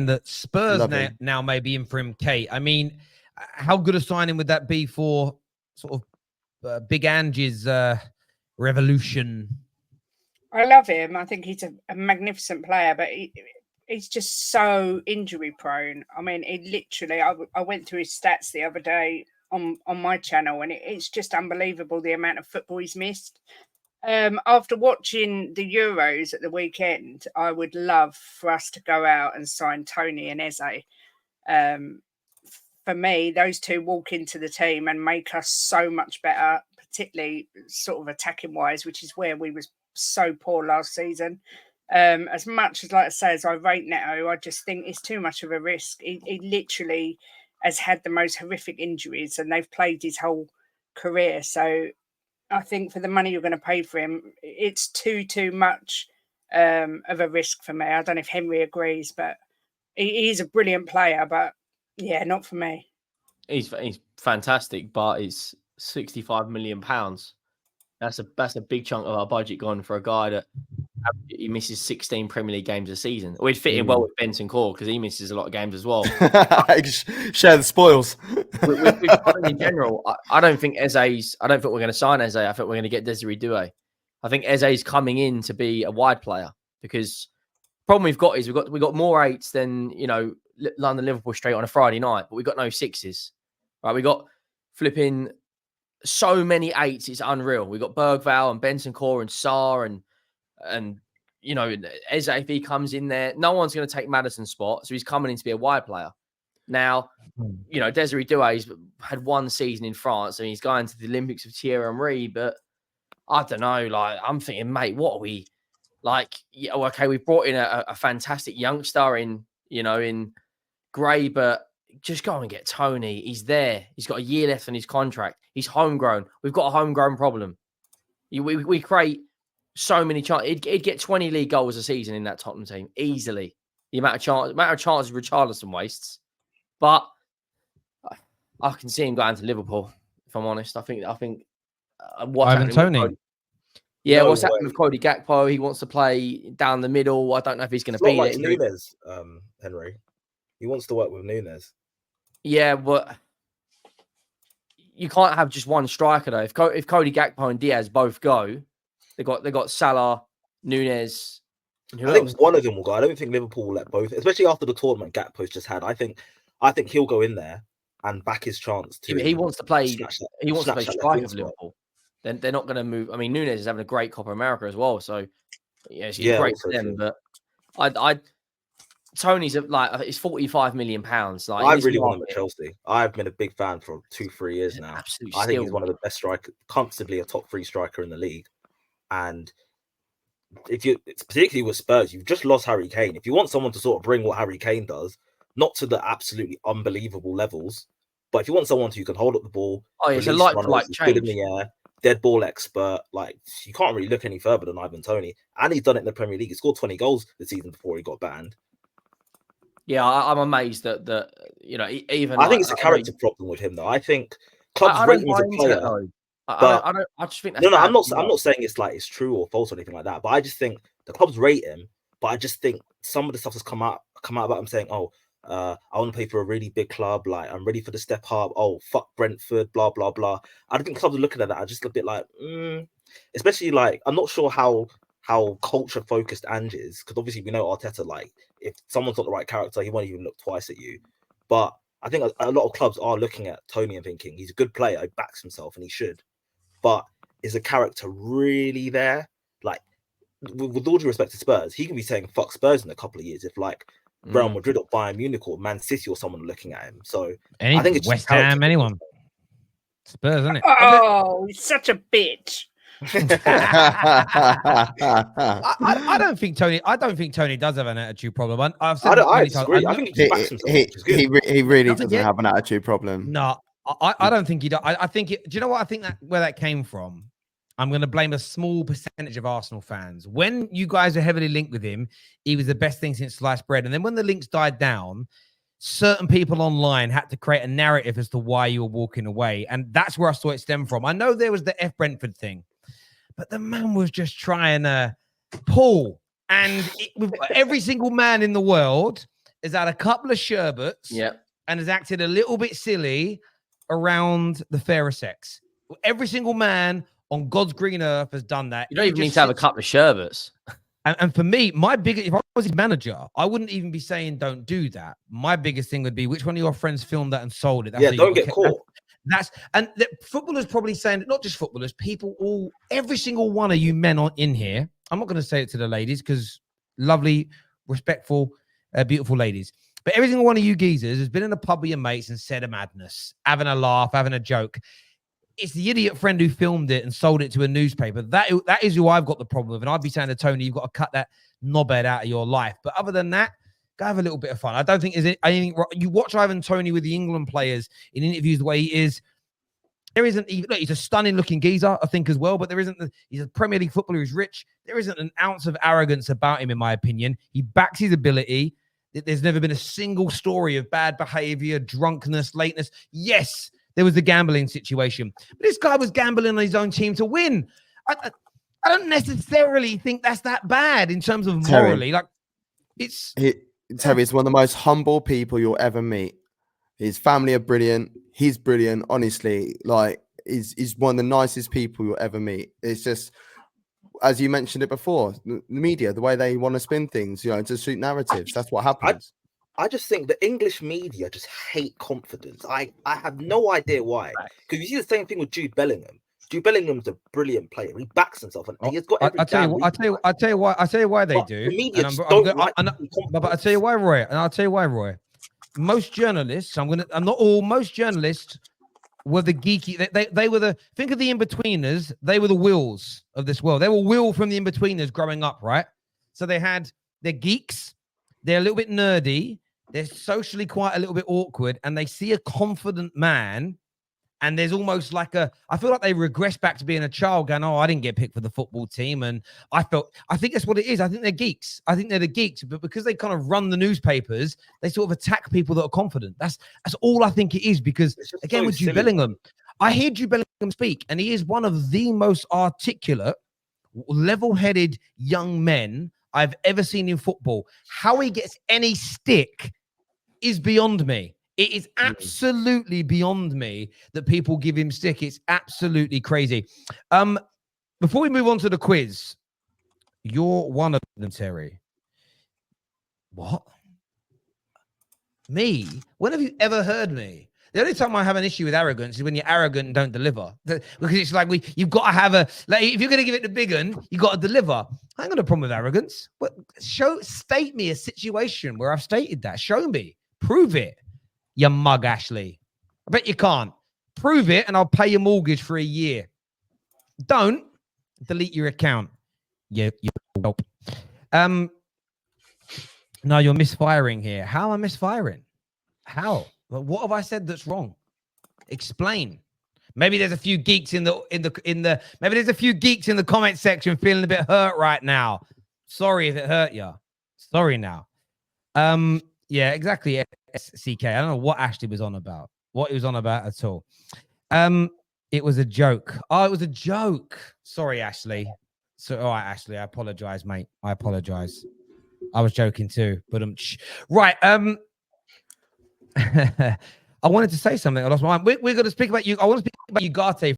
that Spurs now may be in for him, Kate. I mean, how good a signing would that be for sort of Big Angie's revolution? I love him. I think he's a magnificent player, but he's just so injury prone. I mean, I went through his stats the other day on my channel, and it's just unbelievable the amount of football he's missed. After watching the Euros at the weekend, I would love for us to go out and sign Toney and Eze. For me, those two walk into the team and make us so much better, particularly sort of attacking wise, which is where we was so poor last season. As much as, like I say, as I rate Neto, I just think it's too much of a risk. He literally has had the most horrific injuries, and they've played his whole career. So I think for the money you're going to pay for him, it's too much of a risk for me. I don't know if Henry agrees, but he is a brilliant player, but yeah, not for me. He's fantastic, but it's £65 million. That's a big chunk of our budget gone for a guy that he misses 16 Premier League games a season. We'd fit in well with Benton Core because he misses a lot of games as well. Share the spoils. In general, I don't think we're going to sign Eze. I think we're going to get Desiree Doué. I think Eze's coming in to be a wide player because the problem we've got is we've got more 8s than, London Liverpool straight on a Friday night, but we've got no 6s. Right? We got flipping so many 8s, it's unreal. We've got Bergvall and Benton Core and Sarr and Eze, if he comes in there, no one's going to take Maddison's spot, so he's coming in to be a wide player. Now, Desiree Doué's had one season in France, and he's going to the Olympics with Thierry Henry, but I don't know, I'm thinking, mate, what are we, okay, we brought in a fantastic youngster in Gray, but just go and get Toney. He's there. He's got a year left on his contract. He's homegrown. We've got a homegrown problem. We create so many chances. He'd get 20 league goals a season in that Tottenham team easily. The amount of chances Richarlison wastes, but I can see him going to Liverpool. If I'm honest, I think what's Ivan Toney. Yeah, what's happening with Cody Gakpo? He wants to play down the middle. I don't know if he's going to be like Nunes, Henry. He wants to work with Nunes. Yeah, but you can't have just one striker though. If Cody Gakpo and Diaz both go, they got Salah, Nunes. I think one of them will go. I don't think Liverpool will let both, especially after the tournament Gakpo's just had. I think he'll go in there and back his chance to. He wants to play. He wants to play striker for Liverpool. Then they're not going to move. I mean, Nunes is having a great Copa America as well, so it's great for them. True. But Toney's it's £45 million. I really want him at Chelsea. I've been a big fan for 2-3 years now. I think he's one of the best strikers, comfortably a top 3 striker in the league. And it's particularly with Spurs, you've just lost Harry Kane. If you want someone to sort of bring what Harry Kane does, not to the absolutely unbelievable levels, but if you want someone who can hold up the ball, it's a like change. Good in the air, dead ball expert, you can't really look any further than Ivan Toney. And he's done it in the Premier League. He scored 20 goals the season before he got banned. Yeah, I'm amazed that even. I think it's a character problem with him, though. I think clubs rate him as a player. I just think that's no. I'm not saying it's true or false or anything like that. But I just think the clubs rate him. But I just think some of the stuff has come out about him saying, "Oh, I want to play for a really big club. I'm ready for the step up. Oh, fuck Brentford. Blah blah blah." I think clubs are looking at that. I'm just a bit especially I'm not sure how culture focused Ange is, because obviously we know Arteta, if someone's not the right character, he won't even look twice at you. But I think a lot of clubs are looking at Toney and thinking he's a good player, he backs himself and he should. But is the character really there? With all due respect to Spurs, he can be saying fuck Spurs in a couple of years if Real Madrid or Bayern Munich or Man City or someone looking at him. So I think it's West Ham, anyone. Spurs, isn't it? Oh, he's such a bitch. I don't think Toney does have an attitude problem. I've said I disagree. I think he really doesn't have an attitude problem. No, I don't think he does. I think do you know what I think where that came from? I'm going to blame a small percentage of Arsenal fans. When you guys are heavily linked with him, he was the best thing since sliced bread. And then when the links died down, certain people online had to create a narrative as to why you were walking away. And that's where I saw it stem from. I know there was the F Brentford thing, but the man was just trying to pull. And with every single man in the world, has had a couple of sherbets and has acted a little bit silly around the fairer sex. Every single man on God's green earth has done that. You don't even need to have a couple of sherbets. And for me, if I was his manager, I wouldn't even be saying don't do that. My biggest thing would be, which one of your friends filmed that and sold it? Don't get caught. And footballers probably saying, not just footballers, people, every single one of you men in here. I'm not going to say it to the ladies because lovely, respectful, beautiful ladies. But every single one of you geezers has been in a pub with your mates and said a madness, having a laugh, having a joke. It's the idiot friend who filmed it and sold it to a newspaper. That is who I've got the problem with. And I'd be saying to Toney, you've got to cut that knobhead out of your life. But other than that, go have a little bit of fun. I don't think there's anything wrong. You watch Ivan Toney with the England players in interviews the way he is. There isn't even, look, he's a stunning looking geezer, I think, as well. But he's a Premier League footballer who's rich. There isn't an ounce of arrogance about him, in my opinion. He backs his ability. There's never been a single story of bad behavior, drunkenness, lateness. Yes, there was the gambling situation. But this guy was gambling on his own team to win. I don't necessarily think that's that bad in terms of morally. Terry is one of the most humble people you'll ever meet. His family are brilliant. He's brilliant. Honestly, he's one of the nicest people you'll ever meet. It's just, as you mentioned it before, the media, the way they want to spin things, to suit narratives. That's what happens. I just think the English media just hate confidence. I have no idea why. Because you see the same thing with Jude Bellingham. Jude Bellingham's a brilliant player. He backs himself, and he has got every. I tell you why they do. The media but I tell you why, Roy. And I'll tell you why, Roy. Most journalists, I'm not all. Most journalists were the geeky. They were think of the in-betweeners. They were the Wills of this world. They were Will from the in-betweeners growing up, right? So they're geeks. They're a little bit nerdy. They're socially quite a little bit awkward, and they see a confident man, and there's almost I feel like they regress back to being a child going, oh, I didn't get picked for the football team. And I think that's what it is. I think they're geeks. I think they're the geeks, but because they kind of run the newspapers, they sort of attack people that are confident. That's all I think it is, because again, with Jude Bellingham, I hear Jude Bellingham speak, and he is one of the most articulate, level-headed young men I've ever seen in football. How he gets any stick is beyond me. It is absolutely beyond me that people give him stick. It's absolutely crazy. Before we move on to the quiz, you're one of them, Terry. What? Me? When have you ever heard me? The only time I have an issue with arrogance is when you're arrogant and don't deliver. Because it's like you've got to have if you're going to give it the big one, you've got to deliver. I ain't got a problem with arrogance. But state me a situation where I've stated that. Show me. Prove it, you mug, Ashley. I bet you can't. Prove it, and I'll pay your mortgage for a year. Don't delete your account. You help. No, you're misfiring here. How am I misfiring? How? What have I said that's wrong? Explain. Maybe there's a few geeks in the maybe there's a few geeks in the comment section feeling a bit hurt right now. Sorry if it hurt you. Sorry now. Yeah, exactly. CK. I don't know what Ashley was on about. What he was on about at all. It was a joke. Oh, it was a joke. Sorry, Ashley. So, all right, Ashley. I apologize, mate. I apologize. I was joking too. But right. I wanted to say something. I lost my mind. We're going to speak about you. I want to speak about Ugarte